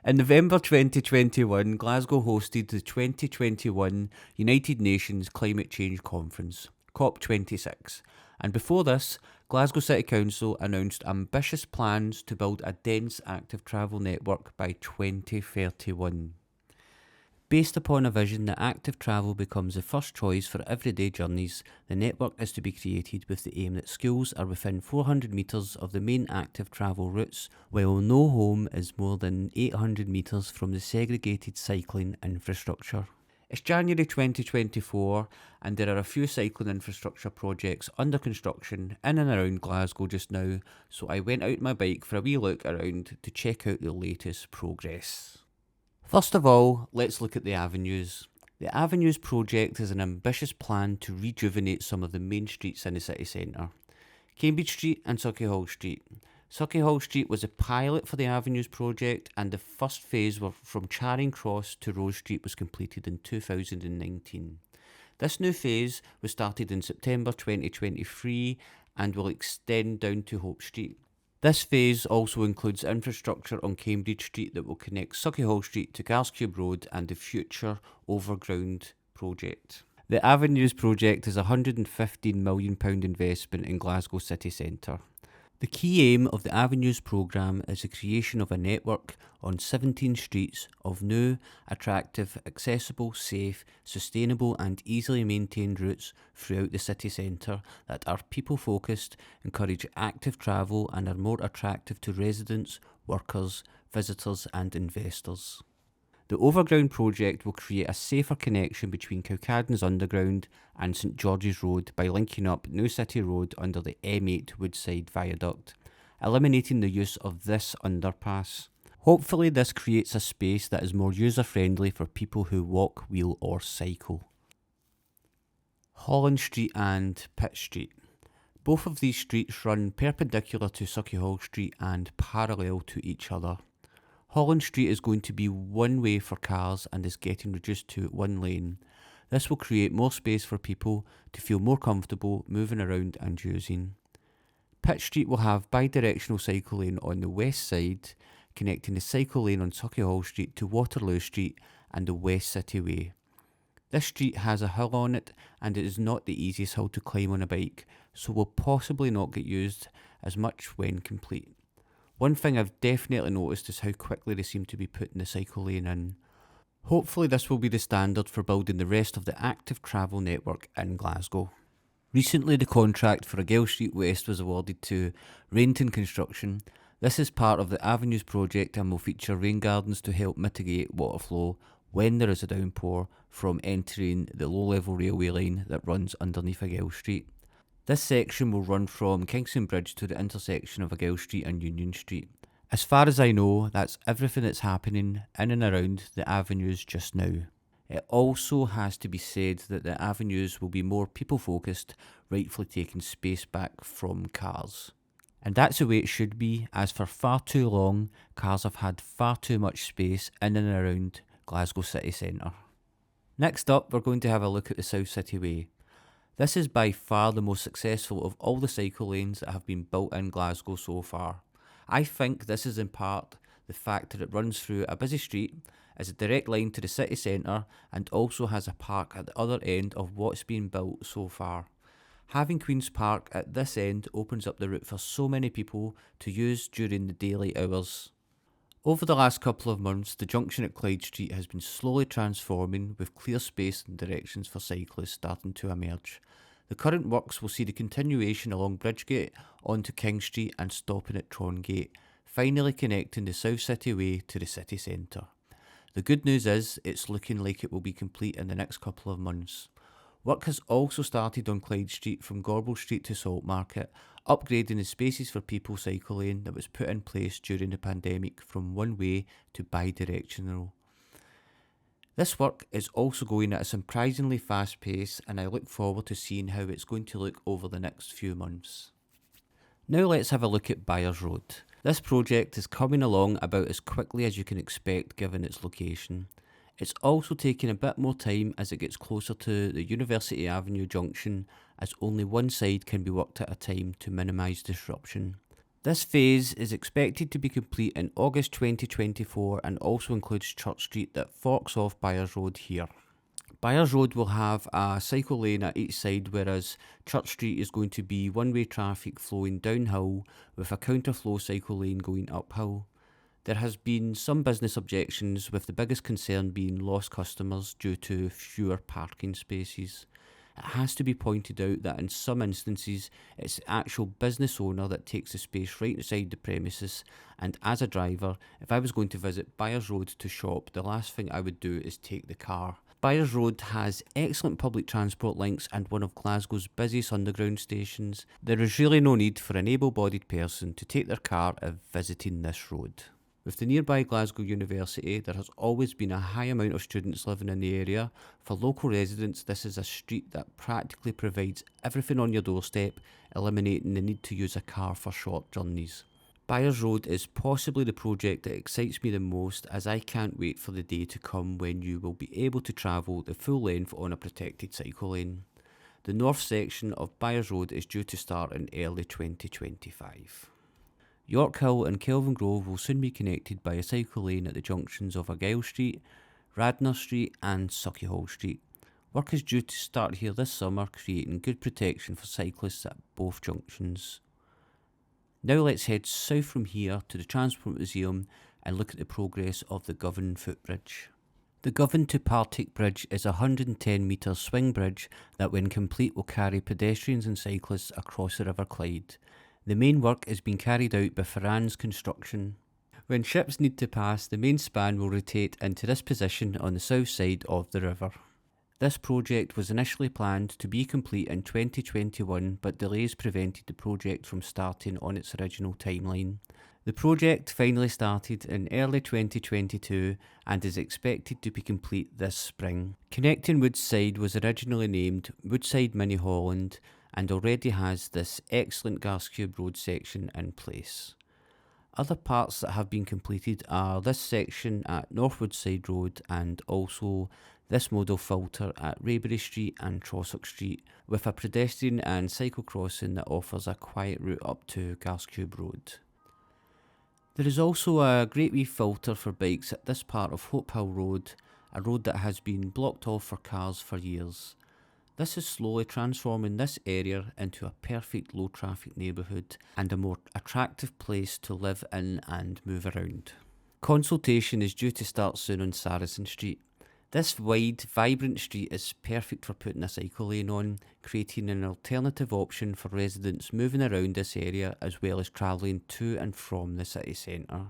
In November 2021, Glasgow hosted the 2021 United Nations Climate Change Conference, COP26, and before this, Glasgow City Council announced ambitious plans to build a dense active travel network by 2031. Based upon a vision that active travel becomes the first choice for everyday journeys, the network is to be created with the aim that schools are within 400 metres of the main active travel routes, while no home is more than 800 metres from the segregated cycling infrastructure. It's January 2024 and there are a few cycling infrastructure projects under construction in and around Glasgow just now, so I went out my bike for a wee look around to check out the latest progress. First of all, let's look at the avenues. The Avenues project is an ambitious plan to rejuvenate some of the main streets in the city centre. Cambridge Street and Sauchiehall Street. Sauchiehall Street was a pilot for the Avenues project and the first phase from Charing Cross to Rose Street was completed in 2019. This new phase was started in September 2023 and will extend down to Hope Street. This phase also includes infrastructure on Cambridge Street that will connect Sauchiehall Street to Garscube Road and the future Overground project. The Avenues project is a £115 million investment in Glasgow city centre. The key aim of the Avenues programme is the creation of a network on 17 streets of new, attractive, accessible, safe, sustainable and easily maintained routes throughout the city centre that are people focused, encourage active travel and are more attractive to residents, workers, visitors and investors. The Overground project will create a safer connection between Cowcaddens Underground and St George's Road by linking up New City Road under the M8 Woodside Viaduct, eliminating the use of this underpass. Hopefully this creates a space that is more user-friendly for people who walk, wheel or cycle. Holland Street and Pitt Street. Both of these streets run perpendicular to Sauchiehall Street and parallel to each other. Holland Street is going to be one way for cars and is getting reduced to one lane. This will create more space for people to feel more comfortable moving around and using. Pitt Street will have bi-directional cycle lane on the west side, connecting the cycle lane on Sauchiehall Street to Waterloo Street and the West City Way. This street has a hill on it and it is not the easiest hill to climb on a bike, so will possibly not get used as much when complete. One thing I've definitely noticed is how quickly they seem to be putting the cycle lane in. Hopefully this will be the standard for building the rest of the active travel network in Glasgow. Recently the contract for Argyle Street West was awarded to Rainton Construction. This is part of the Avenues project and will feature rain gardens to help mitigate water flow when there is a downpour from entering the low-level railway line that runs underneath Argyle Street. This section will run from Kingston Bridge to the intersection of Argyle Street and Union Street. As far as I know, that's everything that's happening in and around the Avenues just now. It also has to be said that the Avenues will be more people focused, rightfully taking space back from cars. And that's the way it should be, as for far too long, cars have had far too much space in and around Glasgow city centre. Next up, we're going to have a look at the South City Way. This is by far the most successful of all the cycle lanes that have been built in Glasgow so far. I think this is in part the fact that it runs through a busy street, is a direct line to the city centre and also has a park at the other end of what's been built so far. Having Queen's Park at this end opens up the route for so many people to use during the daylight hours. Over the last couple of months, the junction at Clyde Street has been slowly transforming with clear space and directions for cyclists starting to emerge. The current works will see the continuation along Bridgegate onto King Street and stopping at Trongate, finally connecting the South City Way to the city centre. The good news is it's looking like it will be complete in the next couple of months. Work has also started on Clyde Street from Gorbel Street to Salt Market, upgrading the spaces for people cycle lane that was put in place during the pandemic from one way to bi-directional. This work is also going at a surprisingly fast pace and I look forward to seeing how it's going to look over the next few months. Now let's have a look at Byres Road. This project is coming along about as quickly as you can expect given its location. It's also taking a bit more time as it gets closer to the University Avenue junction, as only one side can be worked at a time to minimise disruption. This phase is expected to be complete in August 2024 and also includes Church Street that forks off Byres Road here. Byres Road will have a cycle lane at each side, whereas Church Street is going to be one-way traffic flowing downhill with a counterflow cycle lane going uphill. There has been some business objections, with the biggest concern being lost customers due to fewer parking spaces. It has to be pointed out that in some instances it's the actual business owner that takes the space right inside the premises, and as a driver, if I was going to visit Byres Road to shop, the last thing I would do is take the car. Byres Road has excellent public transport links and one of Glasgow's busiest underground stations. There is really no need for an able-bodied person to take their car if visiting this road. With the nearby Glasgow University, there has always been a high amount of students living in the area. For local residents, this is a street that practically provides everything on your doorstep, eliminating the need to use a car for short journeys. Byres Road is possibly the project that excites me the most, as I can't wait for the day to come when you will be able to travel the full length on a protected cycle lane. The north section of Byres Road is due to start in early 2025. Yorkhill and Kelvingrove will soon be connected by a cycle lane at the junctions of Argyle Street, Radnor Street and Sauchiehall Street. Work is due to start here this summer, creating good protection for cyclists at both junctions. Now let's head south from here to the Transport Museum and look at the progress of the Govan footbridge. The Govan to Partick Bridge is a 110 metre swing bridge that when complete will carry pedestrians and cyclists across the River Clyde. The main work is being carried out by Ferran's Construction. When ships need to pass, the main span will rotate into this position on the south side of the river. This project was initially planned to be complete in 2021, but delays prevented the project from starting on its original timeline. The project finally started in early 2022 and is expected to be complete this spring. Connecting Woodside was originally named Woodside Mini Holland and already has this excellent Gascube Road section in place. Other parts that have been completed are this section at North Woodside Road and also this modal filter at Raybury Street and Trossock Street, with a pedestrian and cycle crossing that offers a quiet route up to Gascube Road. There is also a great wee filter for bikes at this part of Hope Hill Road, a road that has been blocked off for cars for years. This is slowly transforming this area into a perfect low traffic neighbourhood and a more attractive place to live in and move around. Consultation is due to start soon on Saracen Street. This wide, vibrant street is perfect for putting a cycle lane on, creating an alternative option for residents moving around this area as well as travelling to and from the city centre.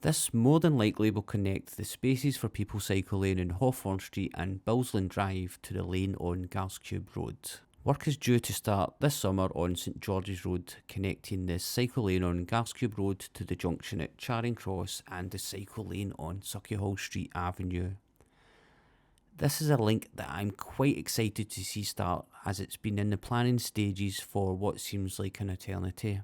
This more than likely will connect the spaces for people cycling in Hawthorne Street and Billsland Drive to the lane on Gascube Road. Work is due to start this summer on St George's Road, connecting the cycle lane on Gascube Road to the junction at Charing Cross and the cycle lane on Sauchiehall Street Avenue. This is a link that I'm quite excited to see start, as it's been in the planning stages for what seems like an eternity.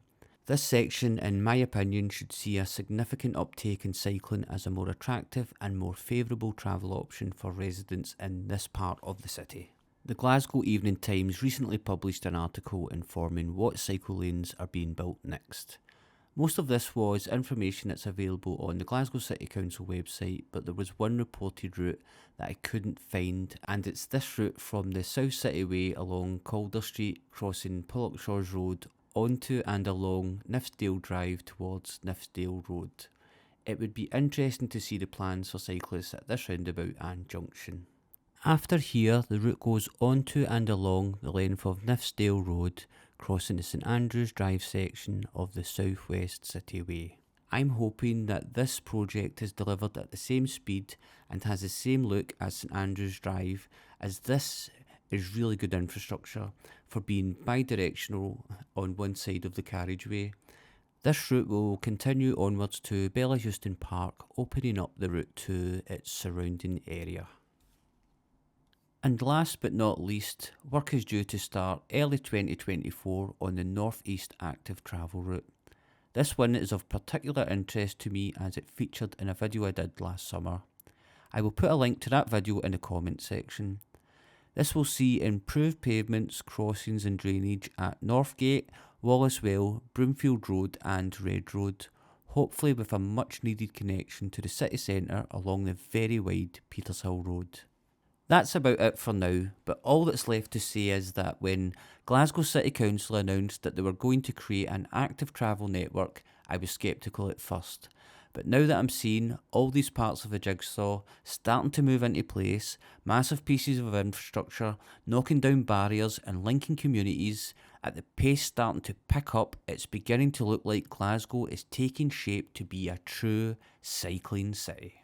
This section, in my opinion, should see a significant uptake in cycling as a more attractive and more favourable travel option for residents in this part of the city. The Glasgow Evening Times recently published an article informing what cycle lanes are being built next. Most of this was information that's available on the Glasgow City Council website, but there was one reported route that I couldn't find, and it's this route from the South City Way along Calder Street, crossing Pollokshaws Road, onto and along Nithsdale Drive towards Nithsdale Road. It would be interesting to see the plans for cyclists at this roundabout and junction. After here, the route goes onto and along the length of Nithsdale Road, crossing the St Andrews Drive section of the South West City Way. I'm hoping that this project is delivered at the same speed and has the same look as St Andrews Drive, as this is really good infrastructure for being bi-directional on one side of the carriageway. This route will continue onwards to Bella Houston Park, opening up the route to its surrounding area. And last but not least, work is due to start early 2024 on the North East Active Travel Route. This one is of particular interest to me as it featured in a video I did last summer. I will put a link to that video in the comment section. This will see improved pavements, crossings and drainage at Northgate, Wallacewell, Broomfield Road and Red Road, hopefully with a much needed connection to the city centre along the very wide Petershill Road. That's about it for now, but all that's left to say is that when Glasgow City Council announced that they were going to create an active travel network, I was sceptical at first. But now that I'm seeing all these parts of the jigsaw starting to move into place, massive pieces of infrastructure, knocking down barriers and linking communities, at the pace starting to pick up, it's beginning to look like Glasgow is taking shape to be a true cycling city.